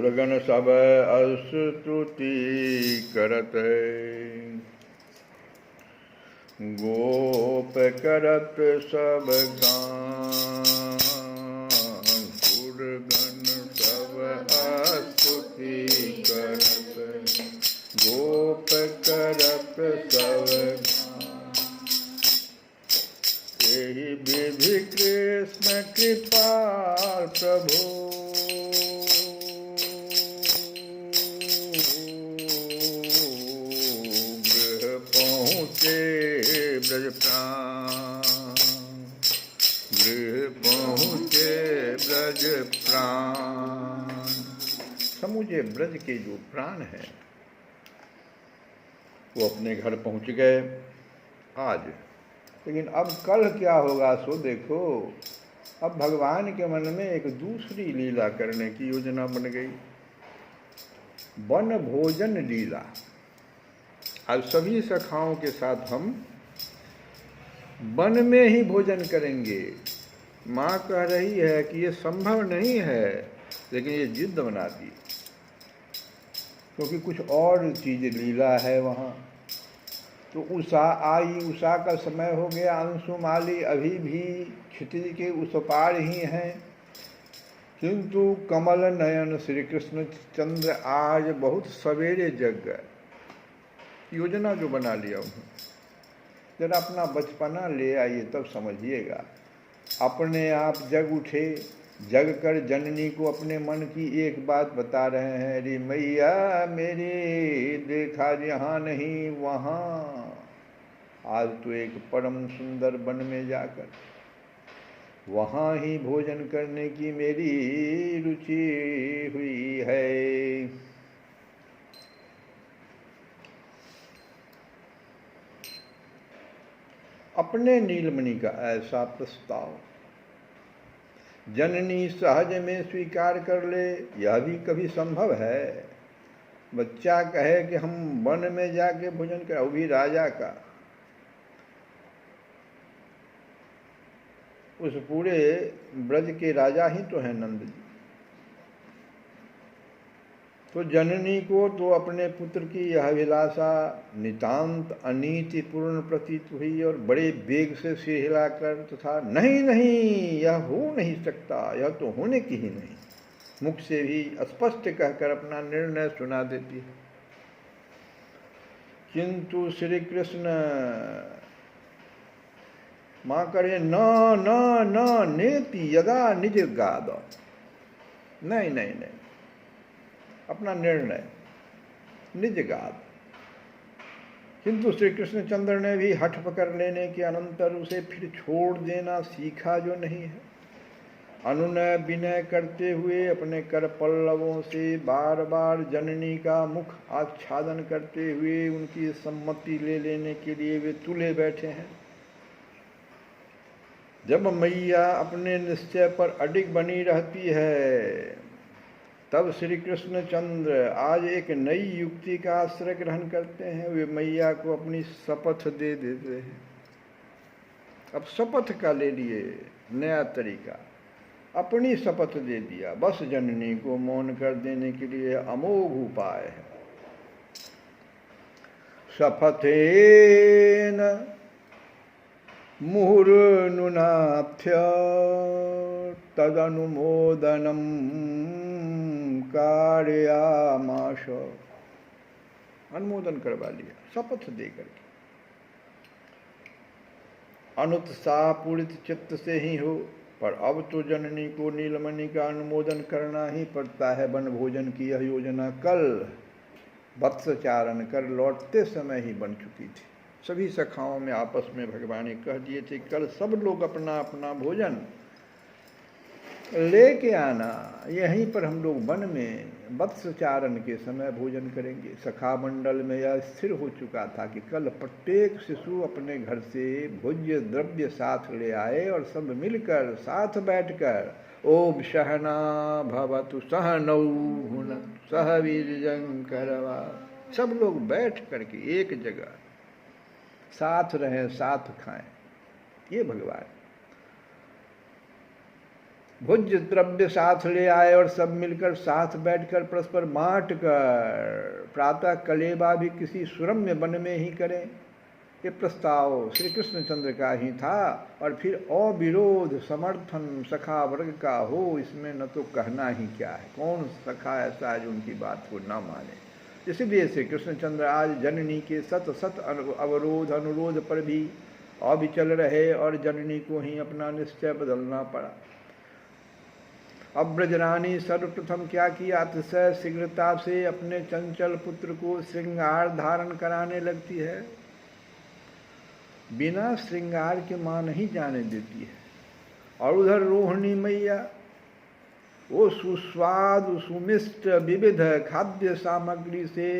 सुरगण सब स्तुति करत, गोप करत सब गान। सुरगण सब स्तुति करत, गोप करत सब गान। यही विधि कृष्ण कृपाल प्रभु, गृह पहुँचे ब्रज प्राण, गृह पहुँचे ब्रज प्राण। समूचे ब्रज के जो प्राण हैं वो अपने घर पहुँच गए आज, लेकिन अब कल क्या होगा सो देखो। अब भगवान के मन में एक दूसरी लीला करने की योजना बन गई, वन भोजन लीला। आज सभी सखाओं के साथ हम वन में ही भोजन करेंगे। माँ कह रही है कि ये संभव नहीं है, लेकिन ये जिद बना दी, क्योंकि कुछ और चीज लीला है वहाँ। तो उषा आई, उषा का समय हो गया, अंशुमाली अभी भी क्षितिज के उस पार ही हैं, किंतु कमल नयन श्री कृष्ण चंद्र आज बहुत सवेरे जग गए। योजना जो बना लिया उन्होंने, जरा अपना बचपना ले आइए तब समझिएगा। अपने आप जग उठे, जग कर जननी को अपने मन की एक बात बता रहे हैं, अरे मैया मेरे देखा यहाँ नहीं वहाँ। आज तो एक परम सुंदर वन में जाकर वहाँ ही भोजन करने की मेरी रुचि हुई है। अपने नीलमणि का ऐसा प्रस्ताव जननी सहज में स्वीकार कर ले, यह भी कभी संभव है? बच्चा कहे कि हम वन में जाके भोजन करें, वो भी राजा का। उस पूरे ब्रज के राजा ही तो हैं नंद जी। तो जननी को तो अपने पुत्र की यह अभिलाषा नितांत अनीतिपूर्ण प्रतीत हुई और बड़े वेग से सिर हिलाकर तथा नहीं नहीं यह हो नहीं सकता, यह तो होने की ही नहीं, मुख से भी स्पष्ट कहकर अपना निर्णय सुना देती है। किंतु श्री कृष्ण माँ करे न न न नेति यदा निज गाद, नहीं नहीं नहीं, अपना निर्णय निज गाद। किंतु श्री कृष्णचंद्र ने भी हठ पकड़ लेने के अनंतर उसे फिर छोड़ देना सीखा जो नहीं है। अनुनय विनय करते हुए अपने कर पल्लवों से बार बार जननी का मुख आच्छादन करते हुए उनकी सम्मति ले लेने के लिए वे तुले बैठे हैं। जब मैया अपने निश्चय पर अडिग बनी रहती है, तब श्री कृष्णचंद्र आज एक नई युक्ति का आश्रय ग्रहण करते हैं। वे मैया को अपनी शपथ दे देते हैं। अब शपथ का ले लिए नया तरीका, अपनी शपथ दे दिया। बस जननी को मौन कर देने के लिए अमोघ उपाय है। शपथेन मुहुर्नुनाथ्य तदनुमोदनम कारयामाश, अनुमोदन करवा लिया शपथ दे करके। अनुत्साह पूरित चित्त से ही हो, पर अब तो जननी को नीलमणि का अनुमोदन करना ही पड़ता है। वन भोजन की यह योजना कल वत्सचारण कर लौटते समय ही बन चुकी थी। सभी सखाओं में आपस में भगवान ने कह दिए थे कल सब लोग अपना अपना भोजन लेके आना, यहीं पर हम लोग वन में वत्सचारण के समय भोजन करेंगे। सखा मंडल में यह स्थिर हो चुका था कि कल प्रत्येक शिशु अपने घर से भोज्य द्रव्य साथ ले आए और सब मिलकर साथ बैठकर ओम सहना भवतु सहनौ भुनक्तु सह वीर्यं करवावहै, सब लोग बैठ करके एक जगह साथ रहें, साथ खाएं। ये भगवान भोज्य द्रव्य साथ ले आए और सब मिलकर साथ बैठकर परस्पर बांट कर प्रातः कलेबा भी किसी सुरम्य वन में ही करें। ये प्रस्ताव श्री कृष्णचंद्र का ही था और फिर अविरोध समर्थन सखा वर्ग का हो, इसमें न तो कहना ही क्या है। कौन सखा ऐसा है जो उनकी बात को न माने। इसलिए श्री कृष्णचंद्र आज जननी के सत सत अवरोध अनुरोध पर भी अविचल रहे और जननी को ही अपना निश्चय बदलना पड़ा। अब ब्रजरानी सर्वप्रथम क्या किया, अतिशय शीघ्रता से अपने चंचल पुत्र को श्रृंगार धारण कराने लगती है। बिना श्रृंगार के मां नहीं जाने देती है। और उधर रोहिणी मैया वो सुस्वाद सुमिष्ट विविध खाद्य सामग्री से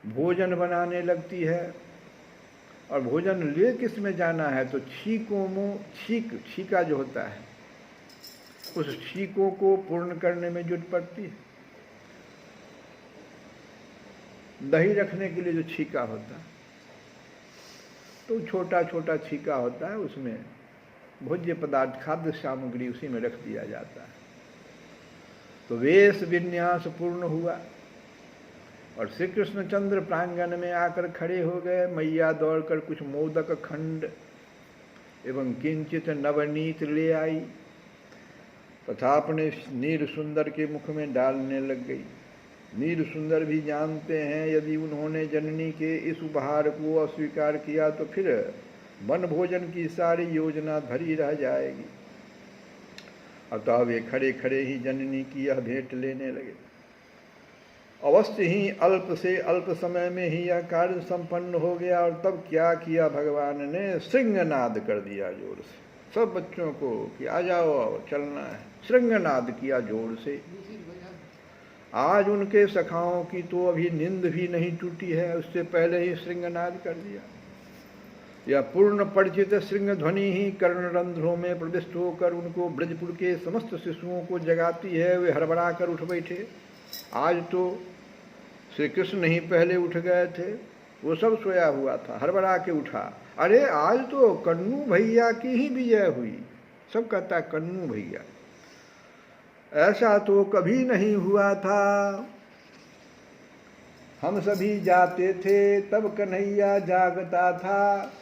भोजन बनाने लगती है। और भोजन ले किस में जाना है, तो छीकों में छीका जो होता है उस छीकों को पूर्ण करने में जुट पड़ती है। दही रखने के लिए जो छीका होता है तो छोटा छोटा छीका होता है, उसमें भोज्य पदार्थ खाद्य सामग्री उसी में रख दिया जाता है। तो वेश विन्यास पूर्ण हुआ और श्री कृष्णचंद्र प्रांगण में आकर खड़े हो गए। मैया दौड़कर कुछ मोदक खंड एवं किंचित नवनीत ले आई तथा अपने नीर सुंदर के मुख में डालने लग गई। नीर सुंदर भी जानते हैं यदि उन्होंने जननी के इस उपहार को अस्वीकार किया तो फिर वन भोजन की सारी योजना धरी रह जाएगी। अतः वे खड़े खड़े ही जननी की यह भेंट लेने लगे। अवश्य ही अल्प से अल्प समय में ही यह कार्य संपन्न हो गया। और तब क्या किया भगवान ने, श्रृंगनाद कर दिया जोर से सब बच्चों को कि आ जाओ चलना है। श्रृंगनाद किया जोर से। आज उनके सखाओं की तो अभी नींद भी नहीं टूटी है, उससे पहले ही श्रृंगनाद कर दिया। यह पूर्ण परिचित श्रृंग ध्वनि ही कर्णरंध्रों में प्रविष्ट होकर उनको ब्रजपुर के समस्त शिशुओं को जगाती है। वे हड़बड़ा कर उठ बैठे। आज तो श्री कृष्ण ही पहले उठ गए थे, वो सब सोया हुआ था, हड़बड़ा के उठा। अरे आज तो कन्नू भैया की ही विजय हुई। सब कहता कन्नू भैया, ऐसा तो कभी नहीं हुआ था। हम सभी जाते थे तब कन्हैया जागता था।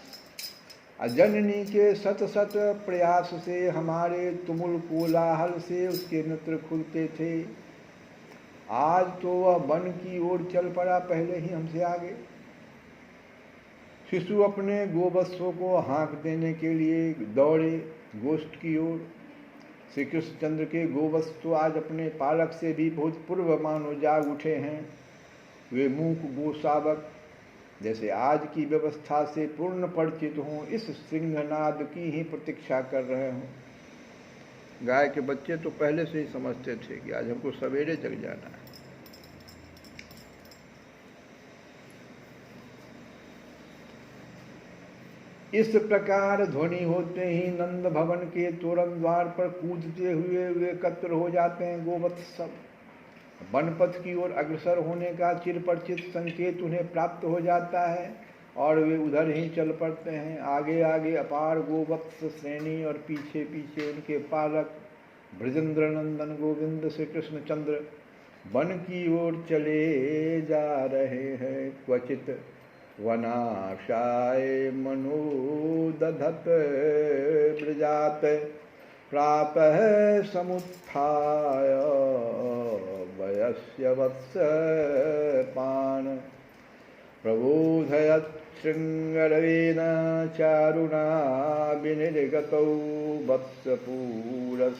जननी के सत सत प्रयास से हमारे तुमुल कोलाहल से उसके नेत्र खुलते थे। आज तो वह वन की ओर चल पड़ा, पहले ही हमसे आगे। शिशु अपने गोवत्सों को हाँक देने के लिए दौड़े गोष्ठ की ओर। श्री कृष्णचंद्र के गोवत्स तो आज अपने पालक से भी बहुत पूर्व मानो जाग उठे हैं। वे मूक गोशावक जैसे आज की व्यवस्था से पूर्ण परिचित हों, इस सिंहनाद की ही प्रतीक्षा कर रहे हों। गाय के बच्चे तो पहले से ही समझते थे कि आज हमको सवेरे जग जाना है। इस प्रकार ध्वनि होते ही नंद भवन के तोरण द्वार पर कूदते हुए वे एकत्र हो जाते हैं गोवत्स सब। वनपथ की ओर अग्रसर होने का चिरपरिचित संकेत उन्हें प्राप्त हो जाता है और वे उधर ही चल पड़ते हैं। आगे आगे अपार गोवत्स श्रेणी और पीछे पीछे उनके पालक ब्रजेंद्र नंदन गोविंद श्री कृष्णचंद्र वन की ओर चले जा रहे हैं। क्वचित वनाशाय मनोदधत ब्रजात प्रातः समुत्थाय वयस्य वत्स पान प्रबोधयत् शृंगरवेन चारुणा विनिर्गतौ वत्सपूरश्चरौ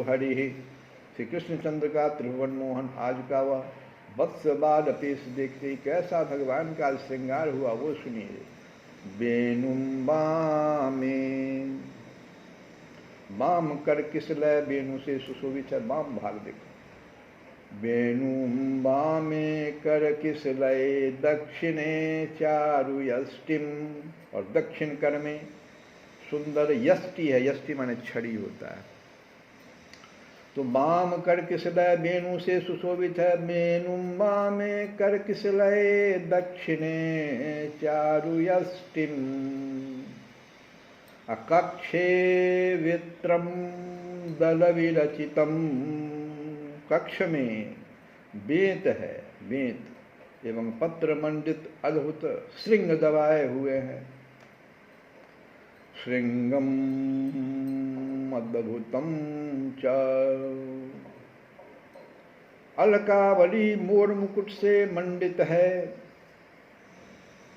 हरिः। श्री कृष्णचंद्र का त्रिभुवन मोहन आज का वह वत्स बाद पेश देखते कैसा भगवान का श्रृंगार हुआ वो सुनिए। बेनुम बामे, बाम कर किसलय बेनु से सुशोभित है। बाम भाग देखो। बेनुम बामे कर किसलय दक्षिणे चारु यष्टिम, और दक्षिण कर में सुंदर यष्टि है। यष्टि माने छड़ी होता है। तो बाम कर किसलय बेनु से सुशोभित है। बेनुम बामे कर किसलय दक्षिणे चारु यष्टिम। अकक्षे वित्रम दल विरचितम, कक्ष में बेत है, बेत एवं पत्र मंडित अद्भुत श्रृंग दबाए हुए हैं। श्रृंगम अद्भुतम च, अलकावली मोर मुकुट से मंडित है।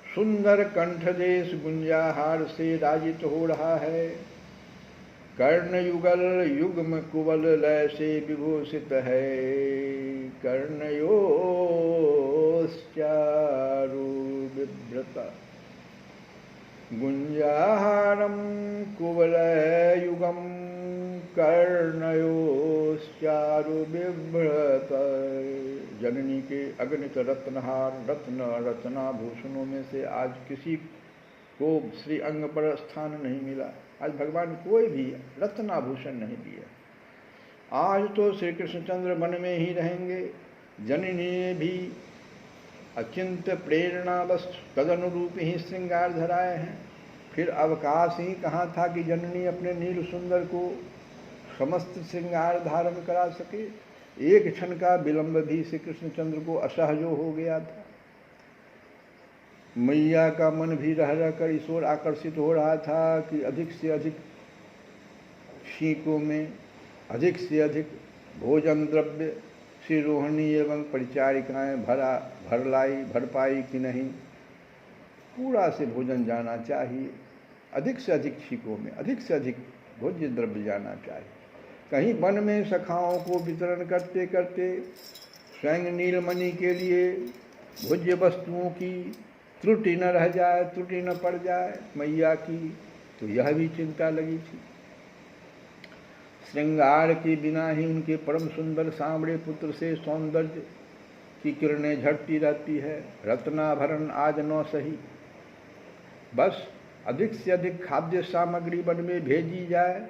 सुंदर कंठदेश गुंजाहार से राजित हो रहा है। कर्णयुगल युग्म कुवल लय से विभूषित है। कर्णयोश्चारु बिभ्रत गुंजाहारम कुवलयुगम कर्णयोश्चारु बिभ्रत। जननी के अगणित रत्नहार रत्न रत्नाभूषणों में से आज किसी को श्री अंग पर स्थान नहीं मिला। आज भगवान कोई भी रत्नाभूषण नहीं दिया। आज तो श्री कृष्णचंद्र वन में ही रहेंगे। जननी ने भी अचिंत्य प्रेरणावश तदनुरूप ही श्रृंगार धराए हैं। फिर अवकाश ही कहाँ था कि जननी अपने नील सुंदर को समस्त श्रृंगार धारण करा सके। एक क्षण का विलंब भी श्री कृष्णचंद्र को असहजो हो गया था। मैया का मन भी रह रहकर इस ओर आकर्षित हो रहा था कि अधिक से अधिक शीकों में अधिक से अधिक भोजन द्रव्य श्री रोहिणी एवं परिचारिकाएं भर पाई कि नहीं। पूरा से भोजन जाना चाहिए। अधिक से अधिक शीकों में अधिक से अधिक भोज्य द्रव्य जाना चाहिए। कहीं वन में सखाओं को वितरण करते करते स्वयं नीलमणि के लिए भोज्य वस्तुओं की त्रुटि न रह जाए, त्रुटि न पड़ जाए मैया की, तो यह भी चिंता लगी थी। श्रृंगार के बिना ही उनके परम सुंदर सांवरे पुत्र से सौंदर्य की किरणें झड़ती रहती है। रत्नाभरण आज न सही, बस अधिक से अधिक खाद्य सामग्री वन में भेजी जाए।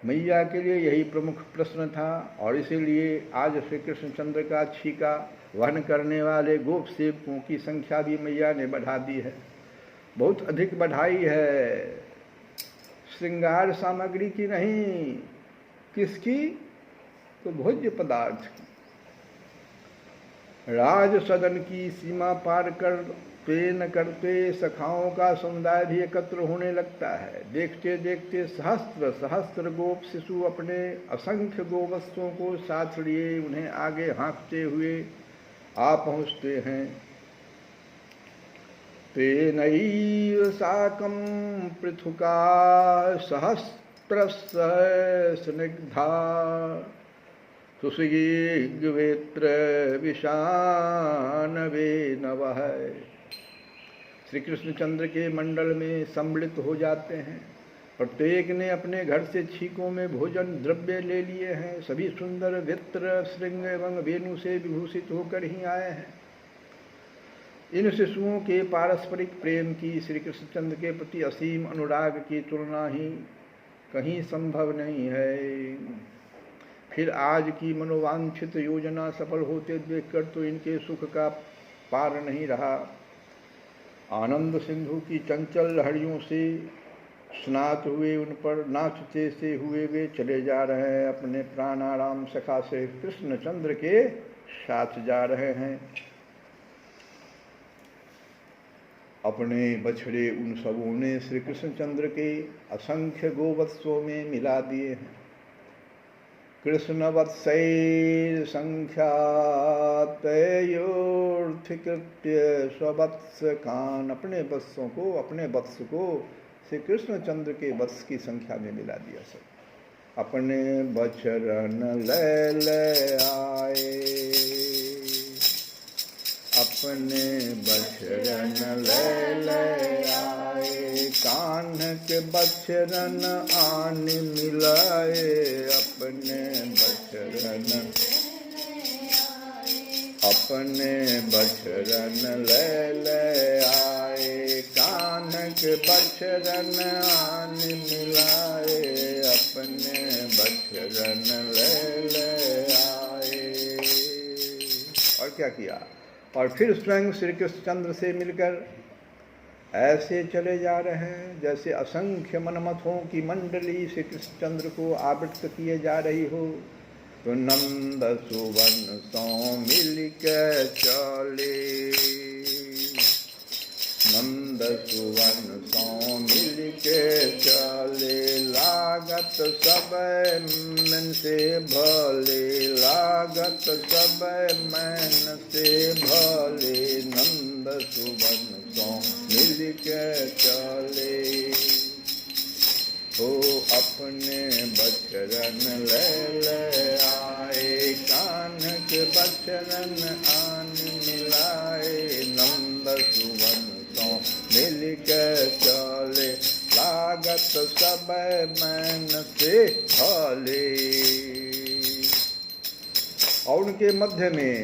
मैया के लिए यही प्रमुख प्रश्न था और इसीलिए आज श्री कृष्णचंद्र का छीका वहन करने वाले गोप सेवकों की संख्या भी मैया ने बढ़ा दी है। बहुत अधिक बढ़ाई है। श्रृंगार सामग्री की नहीं, किसकी? तो भोज्य पदार्थ की। राज सदन की सीमा पार करते न करते सखाओं का समुदाय भी एकत्र होने लगता है। देखते देखते सहस्त्र सहस्त्र गोप शिशु अपने असंख्य गोवत्सों को साथ लिए उन्हें आगे हाँकते हुए आ पहुँचते हैं। तेनैव साकं पृथुका सहस्रस्निग्धा सुशीघ्रवेत्र विषानवे नवः। श्री कृष्णचंद्र के मंडल में सम्मिलित हो जाते हैं। प्रत्येक ने अपने घर से छीकों में भोजन द्रव्य ले लिए हैं। सभी सुंदर वित्र श्रृंग एवं वेणु से विभूषित होकर ही आए हैं। इन शिशुओं के पारस्परिक प्रेम की, श्री कृष्णचंद्र के प्रति असीम अनुराग की तुलना ही कहीं संभव नहीं है। फिर आज की मनोवांछित योजना सफल होते देखकर तो इनके सुख का पार नहीं रहा। आनंद सिंधु की चंचल लहरियों से स्नात हुए उन पर नाचते से हुए वे चले जा रहे हैं। अपने प्राणाराम सखा से कृष्णचंद्र के साथ जा रहे हैं। अपने बछड़े उन सबों ने श्री कृष्णचंद्र के असंख्य गोवत्सों में मिला दिए हैं। कृष्ण वत्सैर संख्यातयोर्थिकृत्य स्ववत्स कान। अपने वत्सों को, अपने वत्स को श्री कृष्णचंद्र के वत्स की संख्या में मिला दिया सब। अपने बचरन ले आए, अपने बचरन ले आए। कान्ह के बचरन आन मिलाए। अपने बचरन ले आए। कान्ह के बचरन आन मिलाए। अपने बचरन ले आए। और क्या किया? और फिर स्वयं श्री कृष्णचंद्र से मिलकर ऐसे चले जा रहे हैं जैसे असंख्य मनमथों की मंडली श्री कृष्णचंद्र को आवृत किए जा रही हो। तो नंद सुवन सो मिल के चले, नंद सुवन सो मिल के चले, लागत सब मन से भले, लागत सब मन से भले, नंद सुवन सो मिल के चले। हो अपने बचरन ले आए, कान के बचरन आन मिलाए, नंद सुवन सो मिल के चले, लागत सब मन से भले। और उनके मध्य में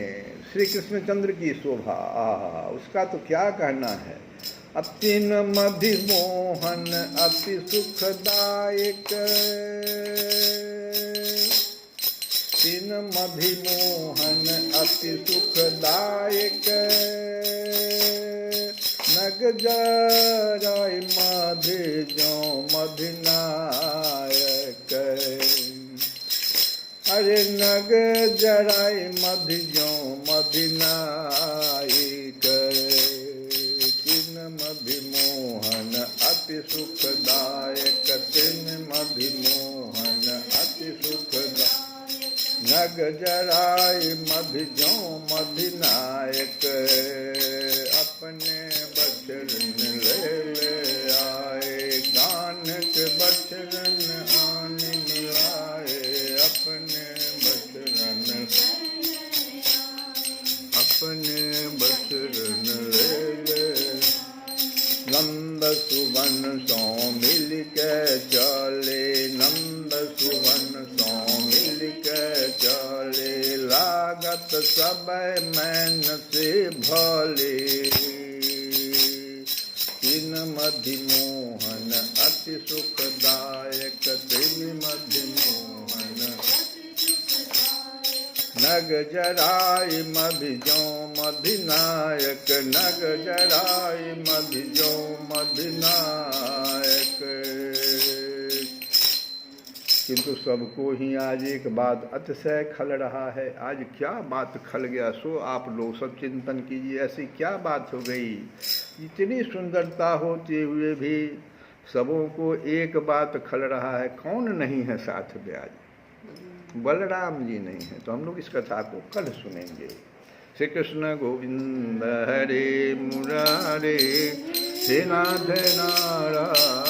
श्री कृष्णचंद्र की शोभा, उसका तो क्या कहना है। अतिन मधि मोहन अति सुखदायक, तिन मधि मोहन अति सुखदायक, नग जराय मधि जो मधिनायक। अरे नग जराय मधि जो मधिनायक, तिन मधि मोहन अति सुखदायक, तिन मधि मोहन अति सुखदायक, नग जराय मधि जो मधिनायक। अपने बचरन ले आए, गान के बचरन आन मिलाए, अपने बचरन, अपने बचरन ले। नंद सुवन सो मिल के चले, नंद सुवन सो मिल के चले, लागत सब मन से भले, तिन मधि मोहन अति सुखदायक, तिन मधि मोहन, नग जराय मधि जो मधिनायक, नग जराय मधि जो मधिनायक। किंतु सबको ही आज एक बात अतिशय खल रहा है। आज क्या बात खल गया, सो आप लोग सब चिंतन कीजिए, ऐसी क्या बात हो गई। इतनी सुंदरता होते हुए भी सबों को एक बात खल रहा है। कौन नहीं है साथ में आज? बलराम जी नहीं है। तो हम लोग इस कथा को कल सुनेंगे। श्री कृष्ण गोविंद हरे मुरारे, हे नाथ नारायण।